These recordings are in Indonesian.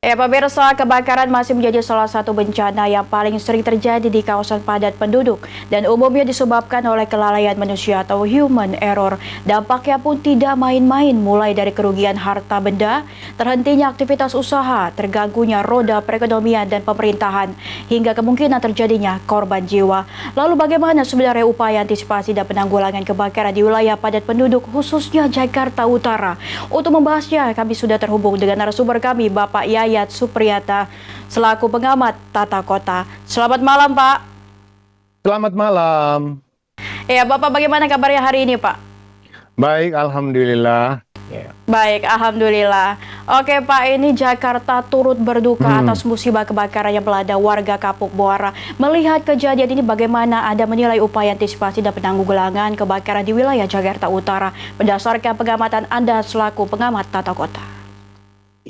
Ya, pemirsa, kebakaran masih menjadi salah satu bencana yang paling sering terjadi di kawasan padat penduduk dan umumnya disebabkan oleh kelalaian manusia atau human error. Dampaknya pun tidak main-main, mulai dari kerugian harta benda, terhentinya aktivitas usaha, terganggunya roda perekonomian dan pemerintahan, hingga kemungkinan terjadinya korban jiwa. Lalu bagaimana sebenarnya upaya antisipasi dan penanggulangan kebakaran di wilayah padat penduduk, khususnya Jakarta Utara? Untuk membahasnya, kami sudah terhubung dengan narasumber kami, Bapak Yayat Supriyata, selaku pengamat tata kota. Selamat malam, Pak. Selamat malam. Ya, Bapak, bagaimana kabarnya hari ini, Pak? Baik, alhamdulillah. Baik, alhamdulillah. Oke, Pak, ini Jakarta turut berduka atas musibah kebakaran yang melanda warga Kapuk Muara. Melihat kejadian ini, bagaimana Anda menilai upaya antisipasi dan penanggulangan kebakaran di wilayah Jakarta Utara berdasarkan pengamatan Anda selaku pengamat tata kota?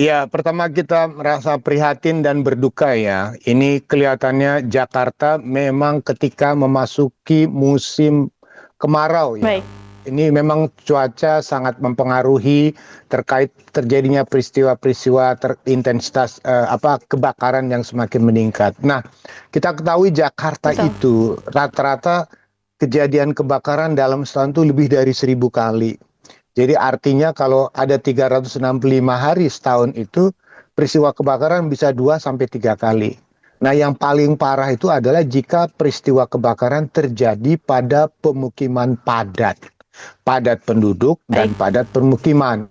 Ya, pertama kita merasa prihatin dan berduka ya. Ini kelihatannya Jakarta memang ketika memasuki musim kemarau ya. Baik. Ini memang cuaca sangat mempengaruhi terkait terjadinya peristiwa-peristiwa intensitas kebakaran yang semakin meningkat. Nah, kita ketahui Jakarta Betul. itu rata-rata kejadian kebakaran dalam setahun itu lebih dari 1.000 kali. Jadi artinya kalau ada 365 hari setahun itu peristiwa kebakaran bisa 2 sampai 3 kali. Nah, yang paling parah itu adalah jika peristiwa kebakaran terjadi pada pemukiman padat penduduk dan padat permukiman.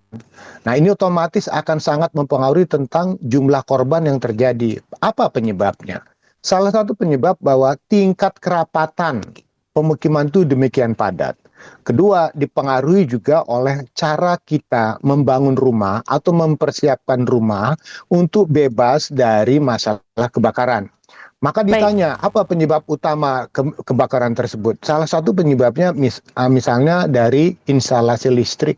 Nah, ini otomatis akan sangat mempengaruhi tentang jumlah korban yang terjadi. Apa penyebabnya? Salah satu penyebab bahwa tingkat kerapatan pemukiman itu demikian padat. Kedua, dipengaruhi juga oleh cara kita membangun rumah atau mempersiapkan rumah untuk bebas dari masalah kebakaran. Maka ditanya, apa penyebab utama kebakaran tersebut? Salah satu penyebabnya misalnya dari instalasi listrik.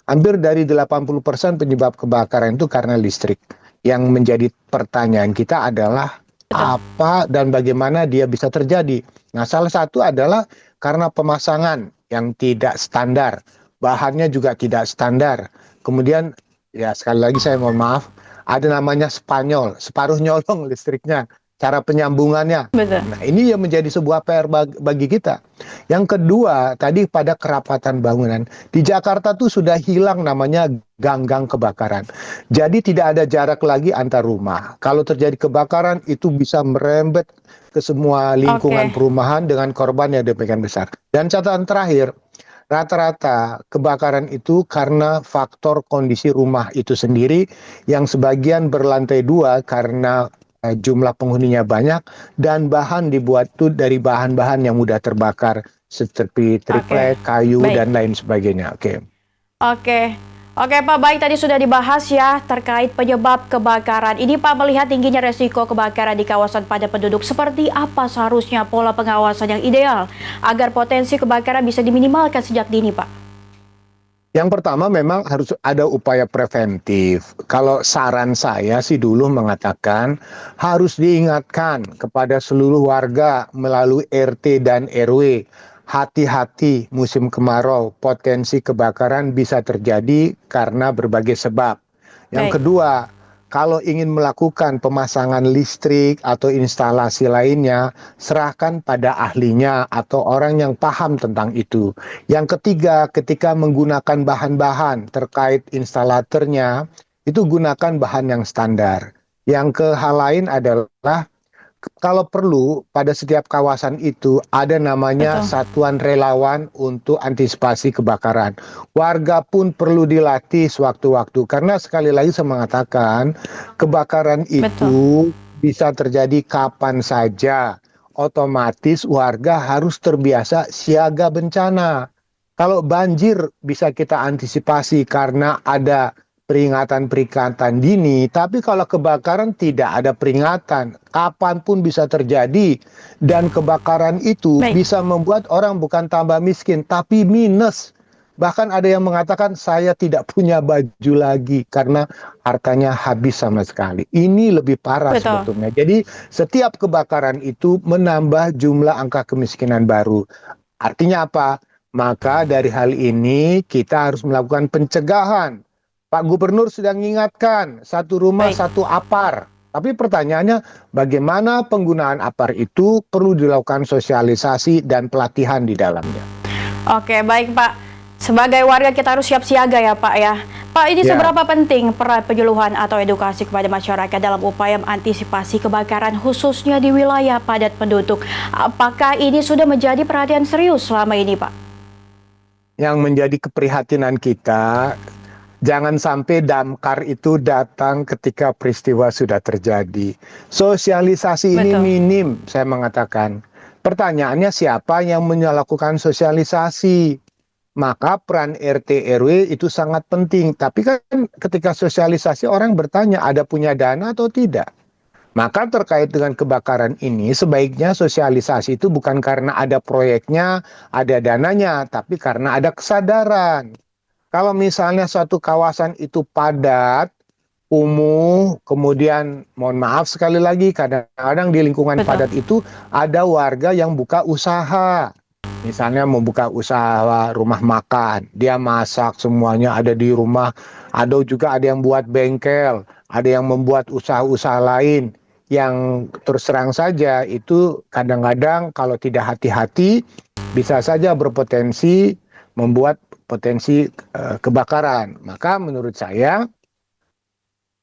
Hampir dari 80% penyebab kebakaran itu karena listrik. Yang menjadi pertanyaan kita adalah apa dan bagaimana dia bisa terjadi. Nah, salah satu adalah karena pemasangan yang tidak standar. Bahannya juga tidak standar. Kemudian, ya sekali lagi saya mohon maaf, ada namanya Spanyol, separuh nyolong listriknya. Cara penyambungannya. Betul. Nah, ini yang menjadi sebuah PR bagi kita. Yang kedua, tadi pada kerapatan bangunan. Di Jakarta tuh sudah hilang namanya gang-gang kebakaran. Jadi tidak ada jarak lagi antar rumah. Kalau terjadi kebakaran itu bisa merembet ke semua lingkungan perumahan dengan korban yang demikian besar. Dan catatan terakhir, rata-rata kebakaran itu karena faktor kondisi rumah itu sendiri yang sebagian berlantai 2 karena jumlah penghuninya banyak dan bahan dibuat tuh dari bahan-bahan yang mudah terbakar seperti triplek, kayu dan lain sebagainya. Oke, Pak, baik, tadi sudah dibahas ya terkait penyebab kebakaran. Ini Pak melihat tingginya resiko kebakaran di kawasan padat penduduk. Seperti apa seharusnya pola pengawasan yang ideal agar potensi kebakaran bisa diminimalkan sejak dini, Pak? Yang pertama memang harus ada upaya preventif. Kalau saran saya sih dulu mengatakan harus diingatkan kepada seluruh warga melalui RT dan RW. Hati-hati musim kemarau, potensi kebakaran bisa terjadi karena berbagai sebab. Yang kedua, kalau ingin melakukan pemasangan listrik atau instalasi lainnya, serahkan pada ahlinya atau orang yang paham tentang itu. Yang ketiga, ketika menggunakan bahan-bahan terkait instalatornya, itu gunakan bahan yang standar. Yang hal lain adalah kalau perlu pada setiap kawasan itu ada namanya satuan relawan untuk antisipasi kebakaran. Warga pun perlu dilatih sewaktu-waktu karena sekali lagi saya mengatakan kebakaran itu bisa terjadi kapan saja. Otomatis warga harus terbiasa siaga bencana. Kalau banjir bisa kita antisipasi karena ada peringatan-peringatan dini, tapi kalau kebakaran tidak ada peringatan, kapanpun bisa terjadi, dan kebakaran itu bisa membuat orang bukan tambah miskin, tapi minus. Bahkan ada yang mengatakan saya tidak punya baju lagi karena hartanya habis sama sekali. Ini lebih parah sebetulnya. Jadi setiap kebakaran itu menambah jumlah angka kemiskinan baru. Artinya apa? Maka dari hal ini kita harus melakukan pencegahan. Pak Gubernur sudah mengingatkan satu rumah Baik. satu APAR. Tapi pertanyaannya bagaimana penggunaan APAR itu perlu dilakukan sosialisasi dan pelatihan di dalamnya. Oke, baik Pak. Sebagai warga kita harus siap siaga ya Pak ya. Pak, ini Ya, seberapa penting peran penyuluhan atau edukasi kepada masyarakat dalam upaya mengantisipasi kebakaran khususnya di wilayah padat penduduk? Apakah ini sudah menjadi perhatian serius selama ini Pak? yang menjadi keprihatinan kita, jangan sampai damkar itu datang ketika peristiwa sudah terjadi. Sosialisasi ini Betul. minim, saya mengatakan. Pertanyaannya siapa yang melakukan sosialisasi? Maka peran RT RW itu sangat penting. Tapi kan ketika sosialisasi orang bertanya ada punya dana atau tidak. Maka terkait dengan kebakaran ini sebaiknya sosialisasi itu bukan karena ada proyeknya, ada dananya, tapi karena ada kesadaran. Kalau misalnya suatu kawasan itu padat, kumuh, kemudian mohon maaf sekali lagi kadang-kadang di lingkungan Betul. padat itu ada warga yang buka usaha. Misalnya membuka usaha rumah makan, dia masak semuanya ada di rumah. Ada juga ada yang buat bengkel, ada yang membuat usaha-usaha lain yang terus terang saja itu kadang-kadang kalau tidak hati-hati bisa saja berpotensi membuat potensi kebakaran. Maka menurut saya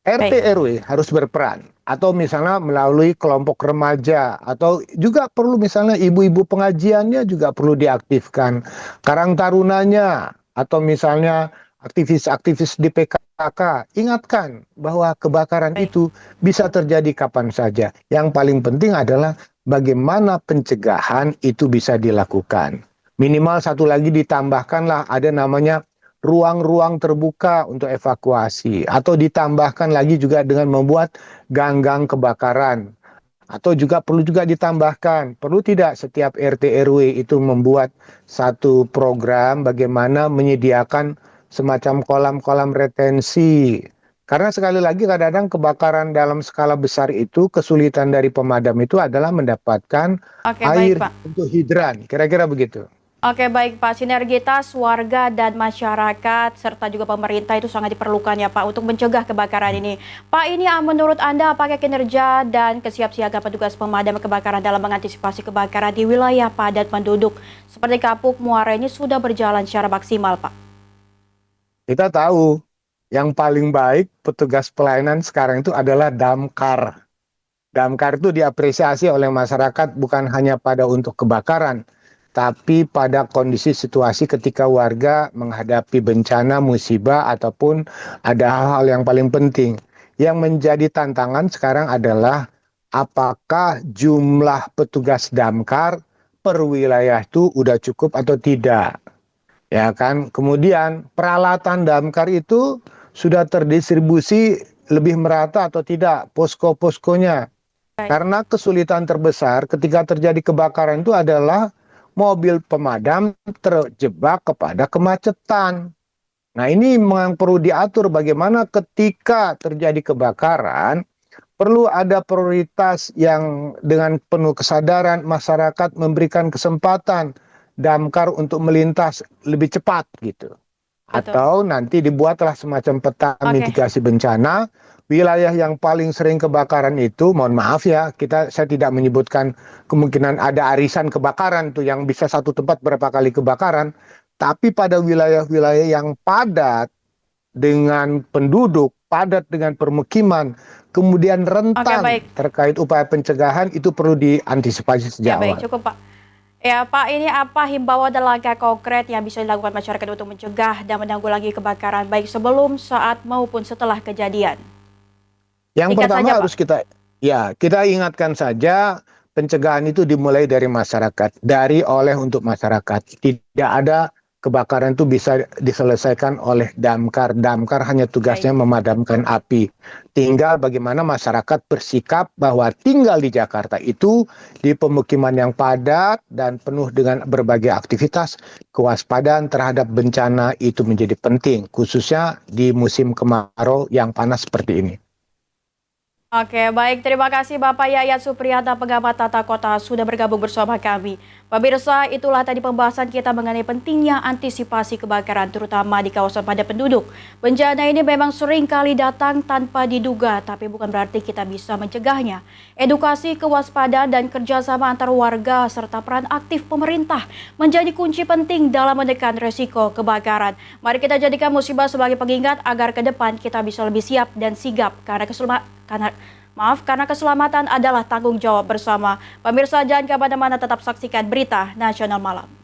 RT Baik. RW harus berperan atau misalnya melalui kelompok remaja atau juga perlu misalnya ibu-ibu pengajiannya juga perlu diaktifkan, Karang Tarunanya atau misalnya aktivis-aktivis di PKK ingatkan bahwa kebakaran Baik. itu bisa terjadi kapan saja. Yang paling penting adalah bagaimana pencegahan itu bisa dilakukan. Minimal satu lagi ditambahkanlah ada namanya ruang-ruang terbuka untuk evakuasi atau ditambahkan lagi juga dengan membuat ganggang kebakaran atau juga perlu juga ditambahkan perlu tidak setiap RT RW itu membuat satu program bagaimana menyediakan semacam kolam-kolam retensi karena sekali lagi kadang-kadang kebakaran dalam skala besar itu kesulitan dari pemadam itu adalah mendapatkan Oke, baik air Pak. untuk hidran kira-kira begitu. Oke, baik Pak. Sinergitas warga dan masyarakat serta juga pemerintah itu sangat diperlukan ya Pak untuk mencegah kebakaran ini. Pak, ini menurut Anda apakah kinerja dan kesiapsiagaan petugas pemadam kebakaran dalam mengantisipasi kebakaran di wilayah padat penduduk seperti Kapuk Muara ini sudah berjalan secara maksimal, Pak? Kita tahu yang paling baik petugas pelayanan sekarang itu adalah damkar. Damkar itu diapresiasi oleh masyarakat bukan hanya pada untuk kebakaran, tapi pada kondisi situasi ketika warga menghadapi bencana, musibah, ataupun ada hal-hal yang paling penting. Yang menjadi tantangan sekarang adalah apakah jumlah petugas damkar per wilayah itu udah cukup atau tidak. Ya kan, kemudian peralatan damkar itu sudah terdistribusi lebih merata atau tidak posko-poskonya. Baik. Karena kesulitan terbesar ketika terjadi kebakaran itu adalah mobil pemadam terjebak kepada kemacetan. Nah ini memang perlu diatur bagaimana ketika terjadi kebakaran, perlu ada prioritas yang dengan penuh kesadaran masyarakat memberikan kesempatan damkar untuk melintas lebih cepat gitu. Betul. Atau nanti dibuatlah semacam peta Oke. mitigasi bencana. Wilayah yang paling sering kebakaran itu, mohon maaf ya, saya tidak menyebutkan kemungkinan ada arisan kebakaran tuh yang bisa satu tempat berapa kali kebakaran. Tapi pada wilayah-wilayah yang padat dengan penduduk, padat dengan permukiman, kemudian Oke, rentan baik. terkait upaya pencegahan itu perlu diantisipasi Ya, sejak baik. awal. Cukup, Pak. Ya, Pak, ini apa himbauan dan langkah konkret yang bisa dilakukan masyarakat untuk mencegah dan menanggulangi kebakaran baik sebelum, saat, maupun setelah kejadian? Yang Singkat pertama saja, Pak. harus kita ingatkan saja pencegahan itu dimulai dari masyarakat, dari oleh untuk masyarakat. Tidak ada kebakaran itu bisa diselesaikan oleh damkar. Damkar hanya tugasnya Baik. memadamkan api. Tinggal bagaimana masyarakat bersikap bahwa tinggal di Jakarta itu di pemukiman yang padat dan penuh dengan berbagai aktivitas, kewaspadaan terhadap bencana itu menjadi penting, khususnya di musim kemarau yang panas seperti ini. Oke, baik. Terima kasih Bapak Yayat Supriyatna, pengamat tata kota, sudah bergabung bersama kami. Pemirsa, itulah tadi pembahasan kita mengenai pentingnya antisipasi kebakaran terutama di kawasan padat penduduk. Bencana ini memang sering kali datang tanpa diduga, tapi bukan berarti kita bisa mencegahnya. Edukasi, kewaspadaan, dan kerjasama antar warga serta peran aktif pemerintah menjadi kunci penting dalam menekan resiko kebakaran. Mari kita jadikan musibah sebagai pengingat agar ke depan kita bisa lebih siap dan sigap karena keselamatan adalah tanggung jawab bersama. Pemirsa, jangan kemana-mana, tetap saksikan Berita Nasional Malam.